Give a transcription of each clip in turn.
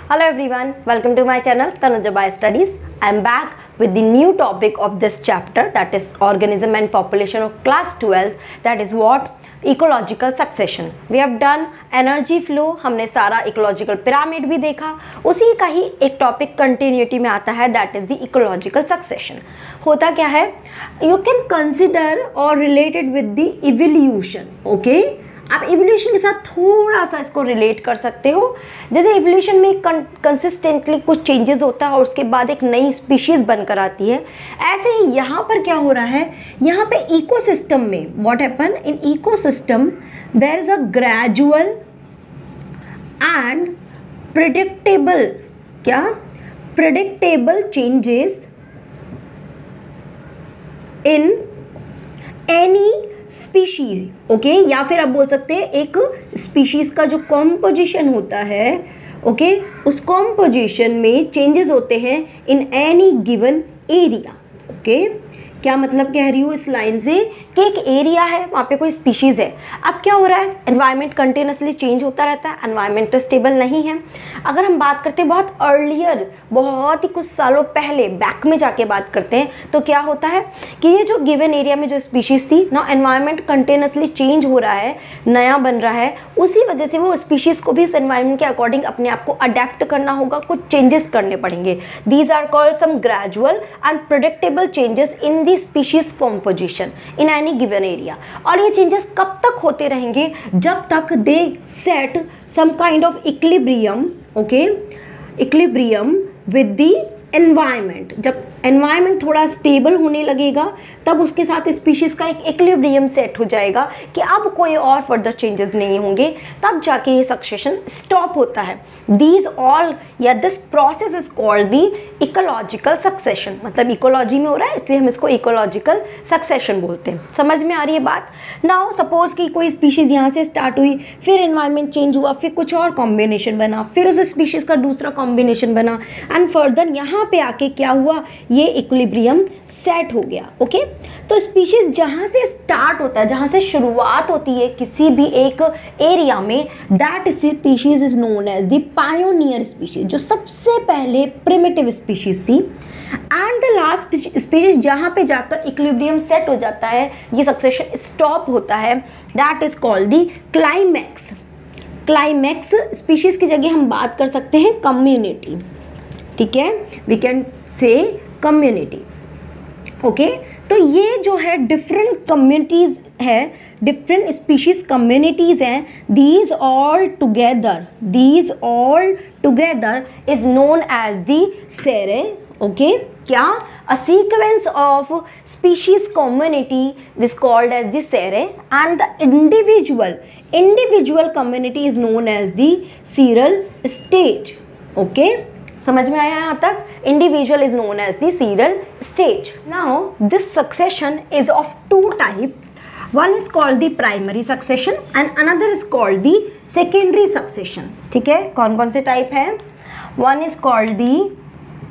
Hello everyone, welcome to my channel Tanuja Bio Studies. I am back with the new topic of this chapter, that is organism and population of class 12, that is what? Ecological succession. We have done energy flow, हमने सारा ecological pyramid भी देखा. उसी का ही एक topic continuity में आता है, that is the ecological succession. होता क्या है? You can consider or related with the evolution, okay? आप इवोल्यूशन के साथ थोड़ा सा इसको रिलेट कर सकते हो. जैसे इवोल्यूशन में कंसिस्टेंटली कुछ चेंजेस होता है और उसके बाद एक नई स्पीशीज बनकर आती है, ऐसे ही यहाँ पर क्या हो रहा है, यहाँ पे इकोसिस्टम में what happen in ecosystem there is a gradual and predictable predictable changes in any species, okay, या फिर आप बोल सकते हैं एक स्पीशीज का जो कॉम्पोजिशन होता है, ओके, उस कॉम्पोजिशन में चेंजेस होते हैं इन एनी गिवन एरिया. ओके, क्या मतलब कह रही हूँ इस लाइन से कि एक एरिया है, वहाँ पे कोई स्पीशीज़ है. अब क्या हो रहा है, एनवायरनमेंट कंटिन्यूसली चेंज होता रहता है, एनवायरनमेंट तो स्टेबल नहीं है. अगर हम बात करते हैं बहुत अर्लियर, बहुत ही कुछ सालों पहले बैक में जाके बात करते हैं, तो क्या होता है कि ये जो गिवन एरिया में जो स्पीशीज़ थी ना, एनवायरनमेंट कंटिन्यूसली चेंज हो रहा है, नया बन रहा है, उसी वजह से वो स्पीशीज़ को भी उस एनवायरनमेंट के अकॉर्डिंग अपने आप को अडेप्ट करना होगा, कुछ चेंजेस करने पड़ेंगे. These are called some gradual and predictable changes in the species composition in any given area. और ये चेंजेस कब तक होते रहेंगे, जब तक they set some kind of equilibrium, okay, equilibrium with the environment. जब एनवायरनमेंट थोड़ा स्टेबल होने लगेगा, तब उसके साथ स्पीशीज़ का एक इक्विलिब्रियम सेट हो जाएगा कि अब कोई और फर्दर चेंजेस नहीं होंगे, तब जाके ये सक्सेशन स्टॉप होता है. दीज ऑल या this process is called the ecological succession. मतलब इकोलॉजी में हो रहा है, इसलिए हम इसको इकोलॉजिकल सक्सेशन बोलते हैं. समझ में आ रही है बात? नाउ सपोज कि कोई स्पीशीज़ यहाँ से स्टार्ट हुई, फिर एनवायरनमेंट चेंज हुआ, फिर कुछ और कॉम्बिनेशन बना, फिर उस स्पीशीज़ का दूसरा कॉम्बिनेशन बना, एंड फर्दर यहाँ पे आके क्या हुआ, ये इक्विलिब्रियम सेट हो गया. ओके, तो स्पीशीज जहाँ से स्टार्ट होता है, जहाँ से शुरुआत होती है किसी भी एक एरिया में, that species is known as the pioneer species, जो सबसे पहले प्रिमिटिव स्पीशीज थी. एंड द लास्ट स्पीशीज जहाँ पे जाकर इक्विलिब्रियम सेट हो जाता है, ये सक्सेशन स्टॉप होता है, that is called the climax. Climax species की जगह हम बात कर सकते हैं कम्युनिटी. ठीक है, we can say community. Okay, तो ये जो है डिफरेंट कम्युनिटीज़ है, डिफरेंट स्पीशीज कम्युनिटीज़ हैं. These all together is known as the sere. Okay, क्या? A sequence of species community this called as the sere, and the individual community is known as the seral stage. Okay, समझ में आया यहाँ तक? Individual is known as the seral stage. Now this succession is of two type. One is called the primary succession and another is called the secondary succession. ठीक है, कौन कौन से टाइप है? One is called the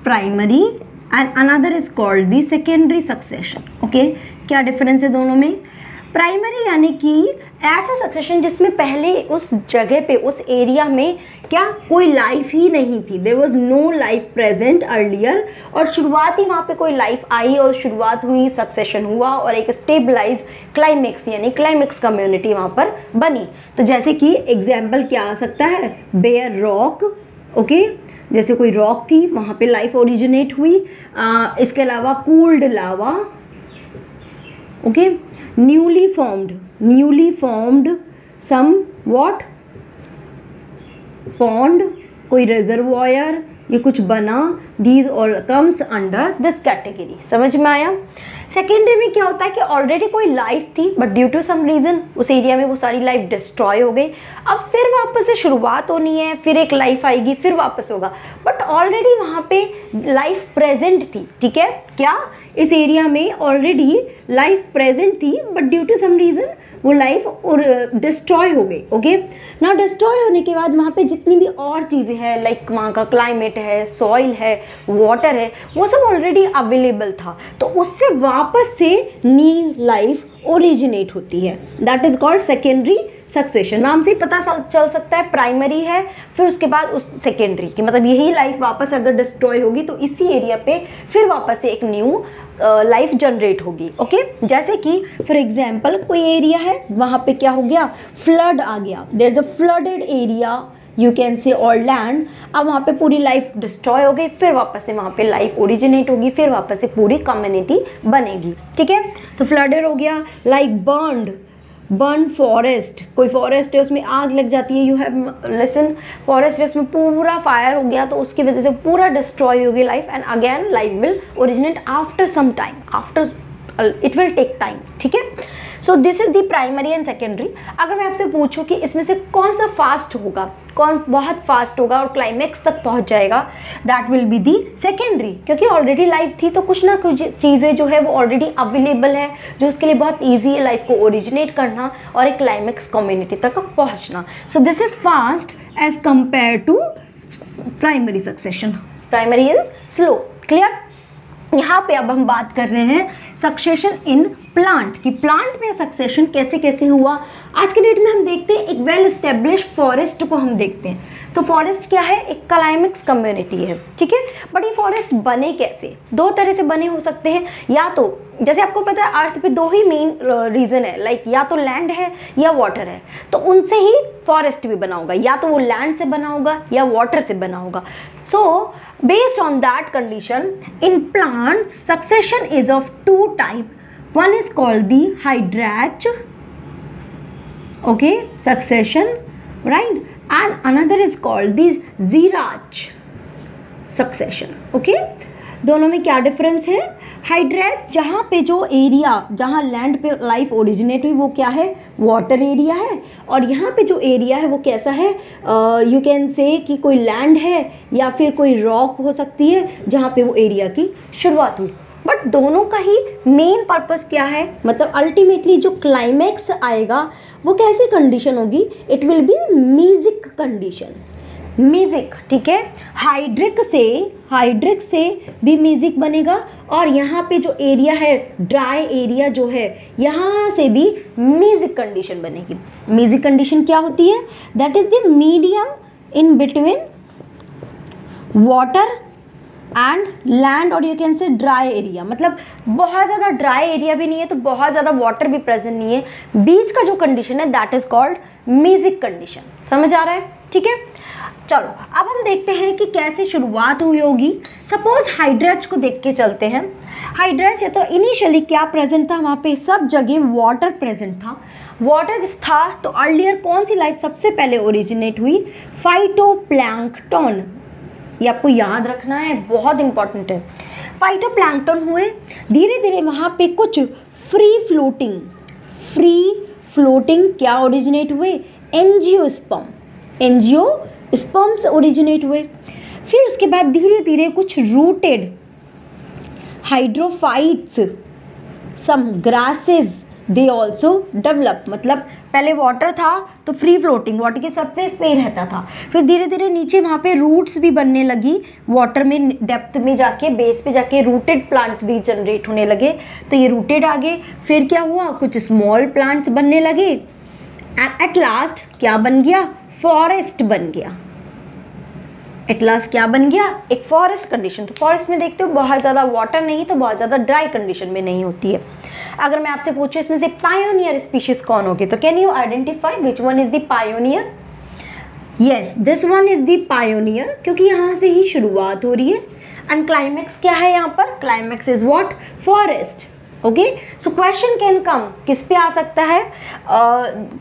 primary and another is called the secondary succession. Okay, क्या difference है दोनों में? प्राइमरी यानी कि ऐसा सक्सेशन जिसमें पहले उस जगह पे, उस एरिया में क्या कोई लाइफ ही नहीं थी, there was no life present earlier, और शुरुआती वहाँ पे कोई लाइफ आई और शुरुआत हुई, सक्सेशन हुआ और एक स्टेबलाइज क्लाइमेक्स यानी क्लाइमेक्स कम्युनिटी वहाँ पर बनी. तो जैसे कि एग्जाम्पल क्या आ सकता है, बेयर रॉक. ओके, जैसे कोई रॉक थी, वहाँ पे लाइफ ओरिजिनेट हुई. इसके अलावा cooled lava. Okay, newly formed some what pond, कोई reservoir, ये कुछ बना. these all comes under this category. समझ में आया? सेकेंडरी में क्या होता है कि ऑलरेडी कोई लाइफ थी, but due to some reason उस एरिया में वो सारी लाइफ डिस्ट्रॉय हो गई. अब फिर वापस से शुरुआत होनी है, फिर एक लाइफ आएगी, फिर वापस होगा, बट ऑलरेडी वहाँ पे लाइफ प्रेजेंट थी. ठीक है, क्या इस एरिया में ऑलरेडी लाइफ प्रेजेंट थी, but due to some reason वो लाइफ और डिस्ट्रॉय हो गई. ओके, ना डिस्ट्रॉय होने के बाद वहाँ पे जितनी भी और चीज़ें हैं, लाइक वहाँ का क्लाइमेट है, सॉइल है, वाटर है, वो सब ऑलरेडी अवेलेबल था, तो उससे वापस से न्यू लाइफ ओरिजिनेट होती है, that is called secondary succession. नाम से ही पता चल सकता है प्राइमरी है, फिर उसके बाद उस सेकेंडरी की, मतलब यही लाइफ वापस अगर डिस्ट्रॉय होगी तो इसी एरिया पे फिर वापस से एक न्यू लाइफ जनरेट होगी। ओके, जैसे कि फॉर एग्जांपल कोई एरिया है, वहाँ पे क्या हो गया, फ्लड आ गया, there is a flooded area, you can say और लैंड। अब वहाँ पे पूरी लाइफ डिस्ट्रॉय हो गई, फिर वापस से वहाँ पे लाइफ ओरिजिनेट होगी, फिर वापस से पूरी कम्युनिटी बनेगी। ठीक है, तो फ्लडेड हो गया, लाइक बर्न फॉरेस्ट, कोई फॉरेस्ट है उसमें आग लग जाती है, यू हैव लिसन, फॉरेस्ट है उसमें पूरा फायर हो गया, तो उसकी वजह से पूरा डिस्ट्रॉय होगी life, and again life will originate after some time, after it will take time. ठीक है, so this is the primary and secondary. अगर मैं आपसे पूछूं कि इसमें से कौन सा फास्ट होगा, कौन बहुत फास्ट होगा और क्लाइमेक्स तक पहुंच जाएगा, that will be the secondary, क्योंकि ऑलरेडी लाइफ थी तो कुछ ना कुछ चीज़ें जो है वो ऑलरेडी अवेलेबल है, जो उसके लिए बहुत ईजी है लाइफ को ओरिजिनेट करना और एक क्लाइमेक्स कम्युनिटी तक पहुंचना। So this is fast as compare to primary succession, primary is slow. Clear? यहाँ पे अब हम बात कर रहे हैं सक्सेशन इन प्लांट, कि प्लांट में सक्सेशन कैसे कैसे हुआ। आज के डेट में हम देखते हैं एक वेल एस्टेब्लिश फॉरेस्ट को हम देखते हैं, तो फॉरेस्ट क्या है, एक क्लाइमेक्स कम्युनिटी है। ठीक है, बट ये फॉरेस्ट बने कैसे, दो तरह से बने हो सकते हैं, या तो जैसे आपको पता है अर्थ पे दो ही मेन रीज़न है, लाइक या तो लैंड है या वाटर है, तो उनसे ही फॉरेस्ट भी बना होगा, या तो वो लैंड से बना होगा या वाटर से बना होगा। सो based on that condition, in plants succession is of two type. One is called the hydrach, okay, succession, right, and another is called the xerach succession. Okay, दोनों में क्या डिफरेंस है? हाइड्रेट जहाँ पे जो एरिया, जहाँ लैंड पे life originate हुई वो क्या है, वाटर एरिया है, और यहाँ पे जो एरिया है वो कैसा है, यू कैन से कि कोई लैंड है या फिर कोई रॉक हो सकती है जहाँ पे वो एरिया की शुरुआत हुई। बट दोनों का ही मेन पर्पस क्या है, मतलब अल्टीमेटली जो क्लाइमैक्स आएगा वो कैसी कंडीशन होगी, it will be mesic condition, mesic. ठीक है, हाइड्रिक से भी मेजिक बनेगा, और यहाँ पे जो एरिया है, ड्राई एरिया जो है, यहाँ से भी मेजिक कंडीशन बनेगी। मेजिक कंडीशन क्या होती है, that is the medium in between water and land, और you can say dry area, मतलब बहुत ज़्यादा ड्राई एरिया भी नहीं है तो बहुत ज़्यादा वाटर भी प्रेजेंट नहीं है, बीच का जो कंडीशन है that is called magic condition. समझ आ रहा है? ठीक है, चलो अब हम देखते हैं कि कैसे शुरुआत हुई होगी। सपोज हाइड्रेच को देख के चलते हैं। हाइड्रेच है तो इनिशियली क्या प्रेजेंट था, वहाँ पे सब जगह वाटर प्रेजेंट था। वाटर था तो अर्लियर कौन सी लाइफ सबसे पहले ओरिजिनेट हुई, फाइटोप्लैंक्टन। ये आपको याद रखना है, बहुत इंपॉर्टेंट है। फाइटोप्लैंक्टन हुए, धीरे धीरे वहाँ पे कुछ फ्री फ्लोटिंग क्या ओरिजिनेट हुए, एंजियोस्पर्म्स ओरिजिनेट हुए। फिर उसके बाद धीरे धीरे कुछ rooted hydrophytes, some grasses they also develop, मतलब पहले वाटर था तो फ्री फ्लोटिंग वाटर के सरफेस पे ही रहता था, फिर धीरे धीरे नीचे वहाँ पे रूट्स भी बनने लगी, वाटर में डेप्थ में जाके बेस पे जाके रूटेड प्लांट भी जनरेट होने लगे, तो ये रूटेड आ गए। फिर क्या हुआ, कुछ स्मॉल प्लांट्स बनने लगे, एंड एट लास्ट क्या बन गया, फॉरेस्ट बन गया। एट लास्ट क्या बन गया, एक फॉरेस्ट कंडीशन। तो फॉरेस्ट में देखते हो बहुत ज़्यादा वाटर नहीं तो बहुत ज़्यादा ड्राई कंडीशन में नहीं होती है। अगर मैं आपसे पूछूं इसमें से पायोनियर स्पीशीज कौन होगी, तो can you identify which one is the pioneer? Yes, this one is the pioneer, क्योंकि यहाँ से ही शुरुआत हो रही है। एंड क्लाइमैक्स क्या है यहाँ पर, climax is what, forest. Okay, so question can come, किस पे आ सकता है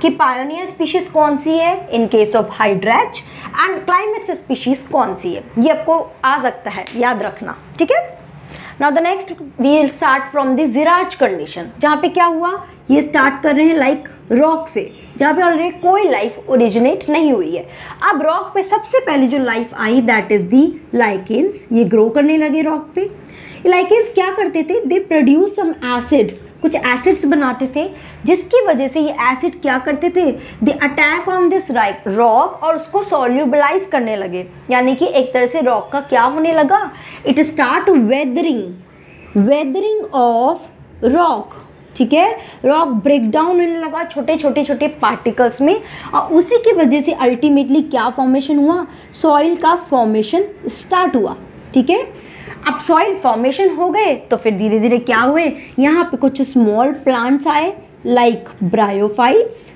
कि पायोनियर स्पीशीज कौन सी है in case of hydrarch, and climax species कौन सी है, ये आपको आ सकता है, याद रखना। ठीक है, now the next we will start from the xerarch condition, जहाँ पे क्या हुआ, ये स्टार्ट कर रहे हैं लाइक रॉक से, जहाँ पे ऑलरेडी कोई लाइफ ओरिजिनेट नहीं हुई है। अब रॉक पे सबसे पहले जो life I that is the lichens, ये ग्रो करने लगे रॉक पे। लाइकेंस क्या करते थे, दे प्रोड्यूस सम एसिड्स, कुछ एसिड्स बनाते थे, जिसकी वजह से ये एसिड क्या करते थे, they attack on this rock और उसको सॉल्यूबलाइज करने लगे, यानी कि एक तरह से रॉक का क्या होने लगा, it start weathering of rock. ठीक है, रॉक ब्रेक डाउन होने लगा छोटे छोटे छोटे पार्टिकल्स में, और उसी की वजह से अल्टीमेटली क्या फॉर्मेशन हुआ, सॉइल का फॉर्मेशन स्टार्ट हुआ। ठीक है, अब सॉइल फॉर्मेशन हो गए तो फिर धीरे धीरे क्या हुए, यहाँ पे कुछ स्मॉल प्लांट्स आए लाइक ब्रायोफाइट्स।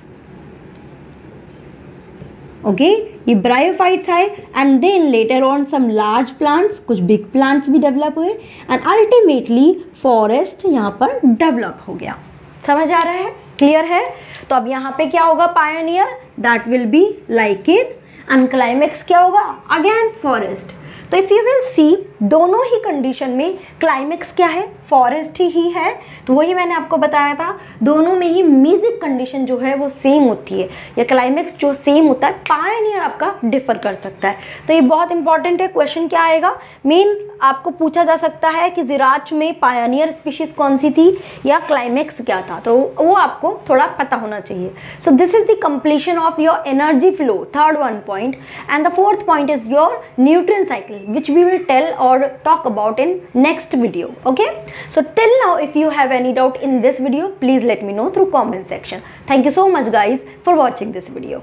ओके, ये ब्रायोफाइट्स आए, and then later on some large plants, कुछ बिग प्लांट्स भी डेवलप हुए, एंड अल्टीमेटली फॉरेस्ट यहाँ पर डेवलप हो गया। समझ आ रहा है, क्लियर है? तो अब यहाँ पे क्या होगा, pioneer that will be like in, and climax क्या होगा, अगेन फॉरेस्ट। तो इफ यू विल सी, दोनों ही कंडीशन में क्लाइमेक्स क्या है, फॉरेस्ट ही है। तो वही मैंने आपको बताया था, दोनों में ही म्यूजिक कंडीशन जो है वो सेम होती है, या क्लाइमेक्स जो सेम होता है, पायोनियर आपका डिफर कर सकता है। तो ये बहुत इंपॉर्टेंट है। क्वेश्चन क्या आएगा, मेन आपको पूछा जा सकता है कि जिराच में पायोनियर स्पीशीज कौन सी थी या क्लाइमेक्स क्या था, तो वो आपको थोड़ा पता होना चाहिए। सो this is the completion of your energy flow, third one point, and the fourth point is your nutrient cycle, which we will tell or talk about in next video. Okay, so till now if you have any doubt in this video, please let me know through comment section. Thank you so much guys for watching this video.